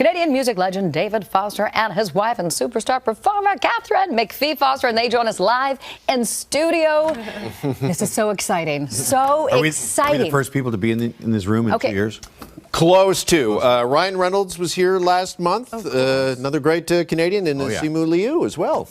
Canadian music legend David Foster and his wife and superstar performer Katharine McPhee Foster, and they join us live in studio. This is so exciting. So exciting. Are we the first people to be in this room in 2 years? Close to. Ryan Reynolds was here last month. Another great Canadian, and Simu Liu as well.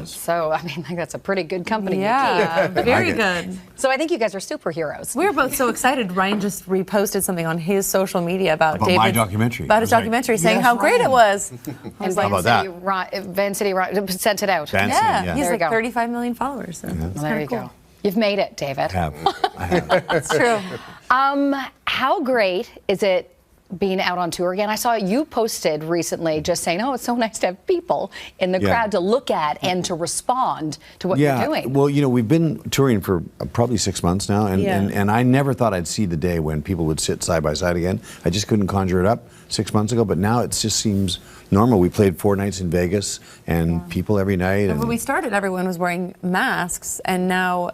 So, I mean, that's a pretty good company. Yeah, very good. So I think you guys are superheroes. We're both so excited. Ryan just reposted something on his social media about David, my documentary. About his documentary, saying how great it was. And How about that? Van City sent it out. Yeah, he's There you like go. 35 million followers. So Well, there you go. You've made it, David. I have. It's true. How great is it being out on tour again? I saw you posted recently just saying, oh, it's so nice to have people in the crowd to look at and to respond to what you're doing. Well, you know, we've been touring for probably 6 months now, and I never thought I'd see the day when people would sit side by side again. I just couldn't conjure it up 6 months ago, but now it just seems normal. We played 4 nights in Vegas, and people every night. And when we started, everyone was wearing masks, and now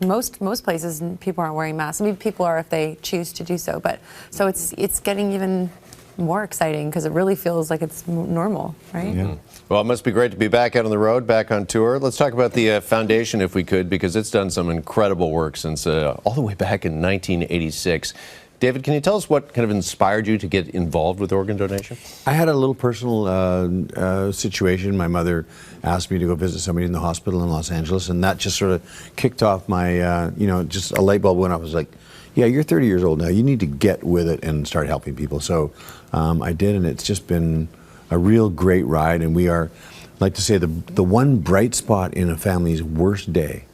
most places people aren't wearing masks. I mean, people are if they choose to do so, but so it's getting even more exciting because it really feels like it's normal, right? Yeah. Well, it must be great to be back out on the road, back on tour. Let's talk about the foundation, if we could, because it's done some incredible work since all the way back in 1986. David, can you tell us what kind of inspired you to get involved with organ donation? I had a little personal situation. My mother asked me to go visit somebody in the hospital in Los Angeles, and that just sort of kicked off my, just a light bulb went off. I was like, yeah, you're 30 years old now. You need to get with it and start helping people. So I did, and it's just been a real great ride. And we are, like to say, the one bright spot in a family's worst day.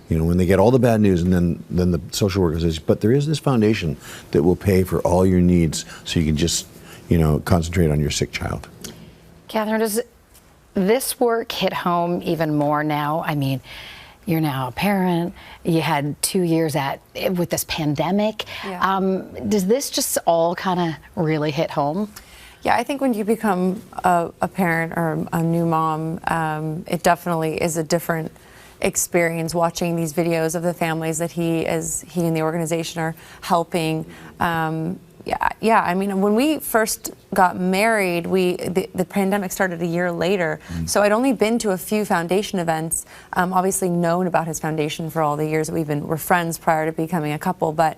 You know, when they get all the bad news, and then the social worker says, but there is this foundation that will pay for all your needs so you can just, concentrate on your sick child. Katharine, does this work hit home even more now? I mean, you're now a parent. You had 2 years with this pandemic. Yeah. Does this just all kind of really hit home? Yeah, I think when you become a parent or a new mom, it definitely is a different experience watching these videos of the families that he and the organization are helping. Yeah. I mean, when we first got married, the pandemic started a year later, so I'd only been to a few foundation events. Obviously, known about his foundation for all the years that we're friends prior to becoming a couple, but.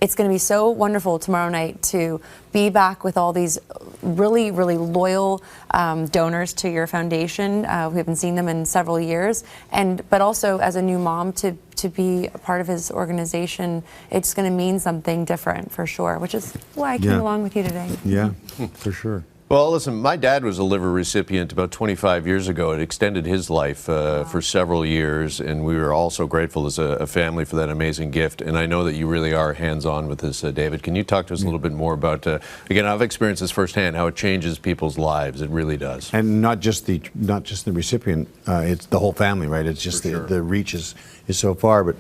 It's going to be so wonderful tomorrow night to be back with all these really, really loyal donors to your foundation. We haven't seen them in several years, but also as a new mom to be a part of his organization, it's going to mean something different for sure, which is why I came along with you today. Yeah, for sure. Well, listen, my dad was a liver recipient about 25 years ago. It extended his life for several years, and we were all so grateful as a family for that amazing gift. And I know that you really are hands-on with this, David. Can you talk to us a little bit more about, again, I've experienced this firsthand, how it changes people's lives. It really does. And not just the recipient, it's the whole family, right? It's just the reach is so far. But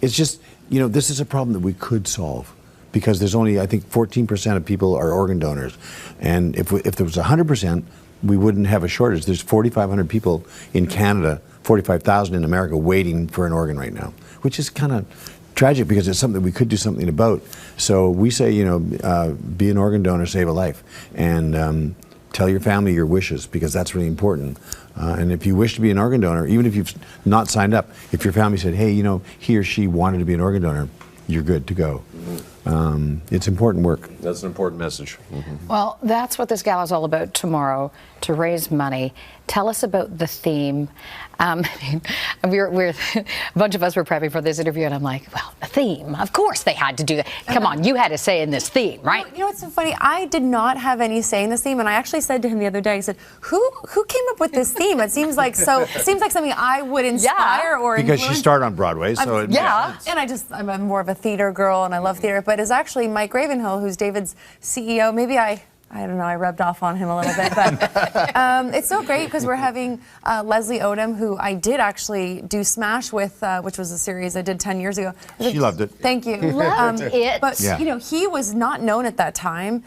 it's just, this is a problem that we could solve. Because there's only, I think, 14% of people are organ donors. And if there was 100%, we wouldn't have a shortage. There's 4,500 people in Canada, 45,000 in America waiting for an organ right now, which is kind of tragic because it's something we could do something about. So we say, be an organ donor, save a life. And tell your family your wishes, because that's really important. And if you wish to be an organ donor, even if you've not signed up, if your family said, hey, he or she wanted to be an organ donor, you're good to go. It's important work. That's an important message. Well, that's what this gala is all about tomorrow, to raise money. Tell us about the theme. We're a bunch of us were prepping for this interview, and I'm like, well, the theme. Of course they had to do that. Come on, you had to say in this theme, right? You know what's so funny? I did not have any say in this theme, and I actually said to him the other day, I said, who came up with this theme? It seems like something I would inspire or because influence. she started on Broadway, so it makes sense. And I'm more of a theater girl, and I love theater, but it's actually Mike Ravenhill, who's David's CEO. Maybe I don't know, I rubbed off on him a little bit, but it's so great because we're having Leslie Odom, who I did actually do Smash with, which was a series I did 10 years ago. She loved it. Thank you. Loved it. But, he was not known at that time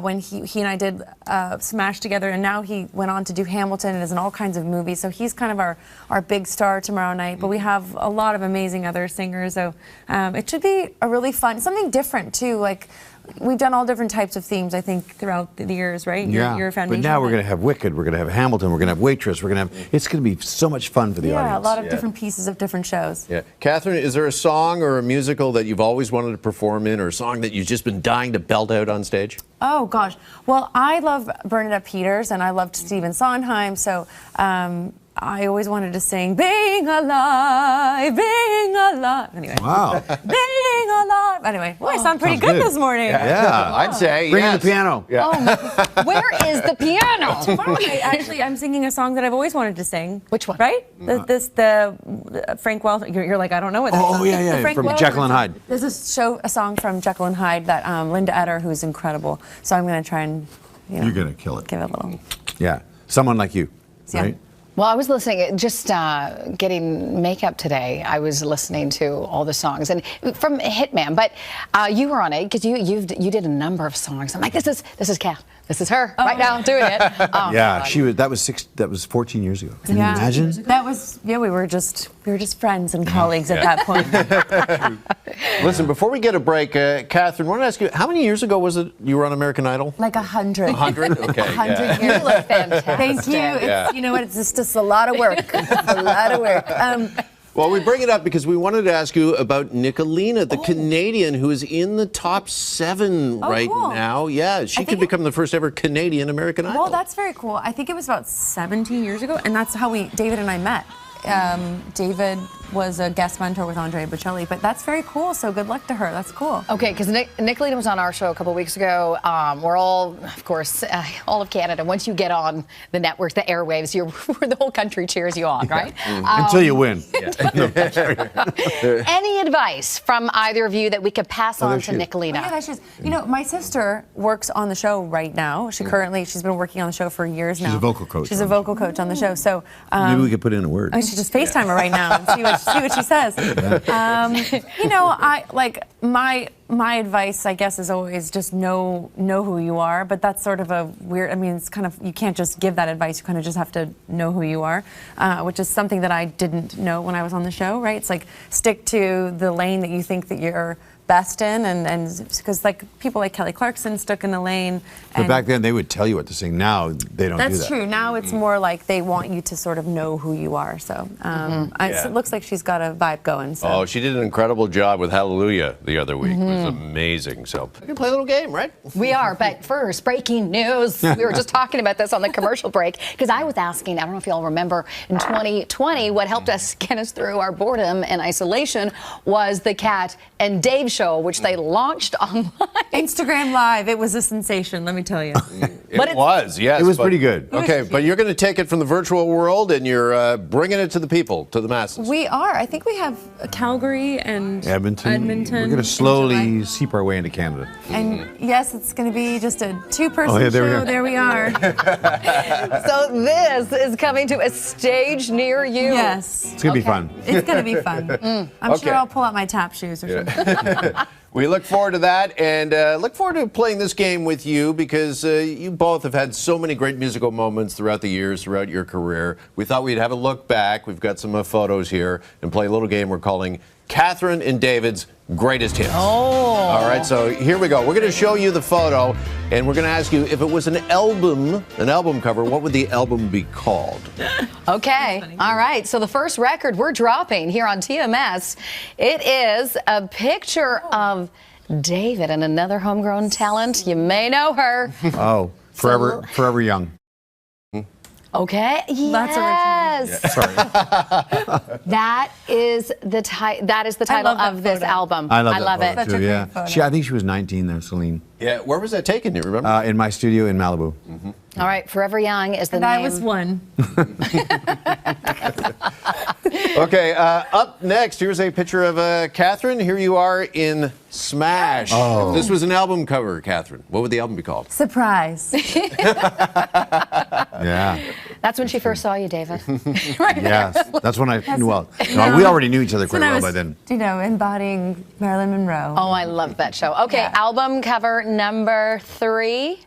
when he and I did Smash together, and now he went on to do Hamilton and is in all kinds of movies, so he's kind of our big star tomorrow night, but we have a lot of amazing other singers, so it should be a really fun, something different too, like we've done all different types of themes, I think, throughout the years, right? Your foundation. But now we're going to have Wicked, we're going to have Hamilton, we're going to have Waitress, it's going to be so much fun for the audience. Yeah, a lot of different pieces of different shows. Yeah. Katharine, is there a song or a musical that you've always wanted to perform in, or a song that you've just been dying to belt out on stage? Oh, gosh. Well, I love Bernadette Peters, and I loved Stephen Sondheim, so I always wanted to sing Being Alive, Being Alive. Anyway. Wow. Being Alive. Anyway, well, I sound pretty good this morning. Yeah, I'd say Bring in the piano. Yeah. Oh, where is the piano? I'm singing a song that I've always wanted to sing. Which one? Right? The Frank Wells. You're like, I don't know what that Oh, is. yeah, from Jekyll and Hyde. There's a song from Jekyll and Hyde that Linda Eder, who's incredible. So I'm going to try and, You're going to kill it. give it a little. Yeah. Someone like you, Yeah. right? Well, I was listening, just getting makeup today. I was listening to all the songs, and from Hitman. But you were on it because you did a number of songs. I'm like, this is Kat. This is her right now doing it. Oh, Yeah, God. she was. That was 14 years ago. Can you imagine? That was we were just friends and colleagues at that point. Listen, before we get a break, Katharine, I want to ask you, how many years ago was it you were on American Idol? Like 100. 100? Okay. 100 yeah. years. You look fantastic. Thank you. Yeah. You know what? It's just a lot of work. It's a lot of work. Well, we bring it up because we wanted to ask you about Nicolina, the Canadian who is in the top 7 right cool. now. Yeah, she could become the first ever Canadian American Idol. Well, that's very cool. I think it was about 17 years ago, and that's how David and I met. David was a guest mentor with Andrea Bocelli, but that's very cool. So good luck to her. That's cool. Okay, because Nicolina was on our show a couple weeks ago. We're all, of course, all of Canada. Once you get on the network, the airwaves, the whole country cheers you on, right? Until you win. Any advice from either of you that we could pass on to Nicolina? Oh, yeah, that's just, my sister works on the show right now. She's been working on the show for years now. She's a vocal coach. She's a vocal coach on the show. So Maybe we could put in a word. I should just FaceTime her right now and see what she says. I like my advice, I guess, is always just know who you are. But that's sort of a weird. I mean, it's kind of, you can't just give that advice. You kind of just have to know who you are, which is something that I didn't know when I was on the show. Right? It's like stick to the lane that you think that you're best in, and because like people like Kelly Clarkson stuck in a lane. But back then they would tell you what to sing. Now they don't do that. That's true. Now it's more like they want you to sort of know who you are. So it looks like she's got a vibe going. So. Oh, she did an incredible job with Hallelujah the other week. It was amazing. So we can play a little game, right? We are, but first, breaking news. We were just talking about this on the commercial break because I was asking, I don't know if you all remember, in 2020, what helped us get us through our boredom and isolation was the Kat and Dave show, which they launched online. Instagram Live. It was a sensation, let me tell you. It was, yes. It was pretty good. Okay, but you're going to take it from the virtual world and you're bringing it to the people, to the masses. We are. I think we have Calgary and Edmonton. We're going to slowly seep our way into Canada. And yes, it's going to be just a two-person show. There we are. So this is coming to a stage near you. Yes. It's going to be fun. It's going to be fun. I'm sure I'll pull out my tap shoes or something. We look forward to that and look forward to playing this game with you because you both have had so many great musical moments throughout the years, throughout your career. We thought we'd have a look back. We've got some photos here and play a little game we're calling Katharine and David's Greatest Hits. Oh. All right, so here we go. We're going to show you the photo and we're going to ask you if it was an album cover, what would the album be called? Okay. All right. So the first record we're dropping here on TMS, it is a picture of David and another homegrown talent. You may know her. Oh, Forever Young. Okay. That's original. Yes. Sorry. That is the title of this album. I love it. that photo too, yeah. I think she was 19 there, Céline. Yeah, where was that taken? Do you remember? In my studio in Malibu. All right, Forever Young is the And name. I was one. Okay, up next, here's a picture of Katharine. Here you are in Smash. Oh. If this was an album cover, Katharine, what would the album be called? Surprise. Yeah. That's when she first saw you, David. Yes. That's when I knew well. No, we already knew each other quite When I well was, by then. embodying Marilyn Monroe. Oh, I love that show. Okay, Yeah. album cover number 3.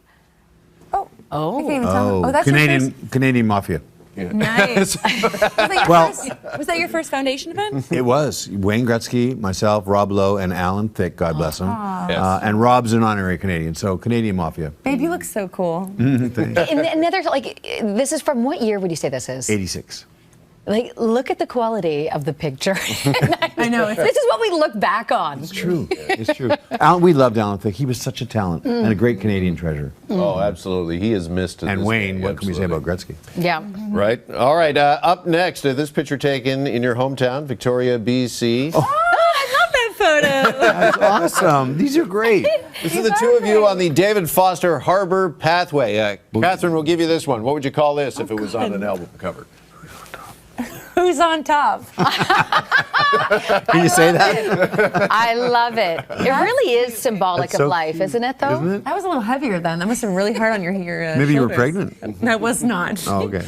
I can't even tell. Oh, Oh, that's your first. Canadian Mafia. Nice. Was that your first foundation event? It was. Wayne Gretzky, myself, Rob Lowe, and Alan Thicke, God bless him. Yes. And Rob's an honorary Canadian, so Canadian Mafia. Babe, you look so cool. Thanks. And another, like, this is from what year would you say this is? 86. Like, look at the quality of the picture. I know. This is what we look back on. It's true. It's true. Alan, we loved Alan Thicke. He was such a talent and a great Canadian treasure. Oh, absolutely. He is missed. To And this Wayne, day. what can we say about Gretzky? Yeah. Right. All right. Up next, this picture taken in your hometown, Victoria, BC. Oh, I love that photo. That's awesome. These are great. This is the two of you on the David Foster Harbor Pathway. Catherine, we'll give you this one. What would you call this if it was on an album cover? Who's on top? Can you say that? I love it. It really is symbolic That's of so life, cute, isn't it, though? Isn't it? I was a little heavier then. That must have been really hard on your Maybe you were shoulders. pregnant. I was not. Oh, okay.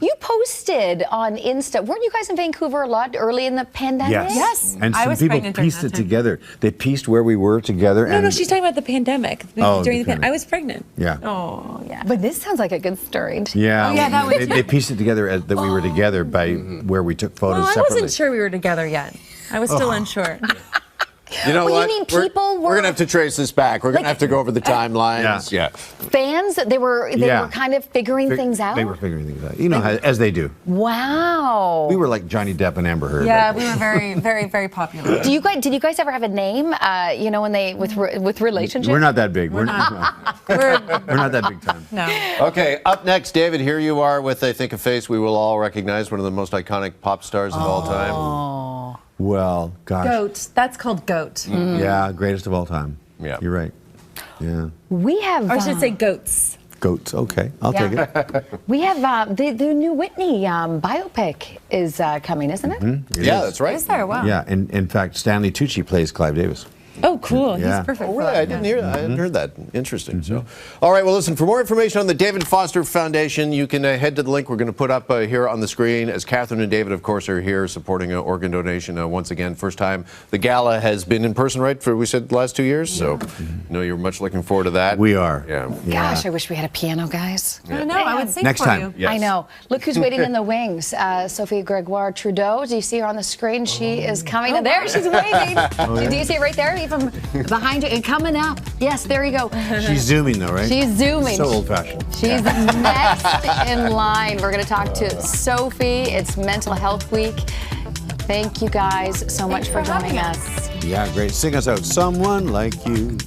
You posted on Insta. Weren't you guys in Vancouver a lot early in the pandemic? Yes. And I some was people pregnant during pieced that it time. together. They pieced where we were together. No, no, she's talking about the pandemic. Oh, During the the pandemic. I was pregnant. Yeah. Oh, yeah. But this sounds like a good story. Yeah. Oh, yeah, that was- they pieced it together that we were together by where we took photos Well, I separately. wasn't sure we were together yet. I was still unsure. You know Well, what? you mean people we're were- going to have to trace this back. We're going to have to go over the timelines. Yeah. Fans, they were kind of figuring things out. They were figuring things out. You know, as they do. Wow. We were like Johnny Depp and Amber Heard. Yeah, back we were very, very, very popular. Did you guys ever have a name? You know, when they with relationships. We're not that big. We're not that big time. No. Okay, up next, David, here you are with, I think, a face we will all recognize, one of the most iconic pop stars of all time. Well, gosh. Goat. That's called goat. Yeah, greatest of all time. Yeah. You're right. Yeah. We have. Or I should say goats. Goats. Okay. I'll take it. We have the new Whitney biopic is coming, isn't it? It Yeah, is. that's right. Is there? Wow. Yeah. In fact, Stanley Tucci plays Clive Davis. Oh, cool. Yeah. He's perfect. Oh, for really? that. I didn't hear that. I hadn't heard that. Interesting. So, all right. Well, listen. For more information on the David Foster Foundation, you can head to the link we're going to put up here on the screen. As Katharine and David, of course, are here supporting an organ donation once again. First time the gala has been in person, right? For we said the last 2 years. So, I know you're much looking forward to that. We are. Yeah. Gosh, I wish we had a piano, guys. I know. I would sing Next for time. you. Yes. I know. Look who's waiting in the wings. Sophie Gregoire Trudeau. Do you see her on the screen? She is coming. And there, she's waving. Do you see it right there? Even behind you and coming up. Yes, there you go. She's zooming though, right? She's zooming. So old-fashioned. She's next in line. We're going to talk to Sophie. It's Mental Health Week. Thank you guys so much for joining us. Yeah, great. Sing us out. Someone like you.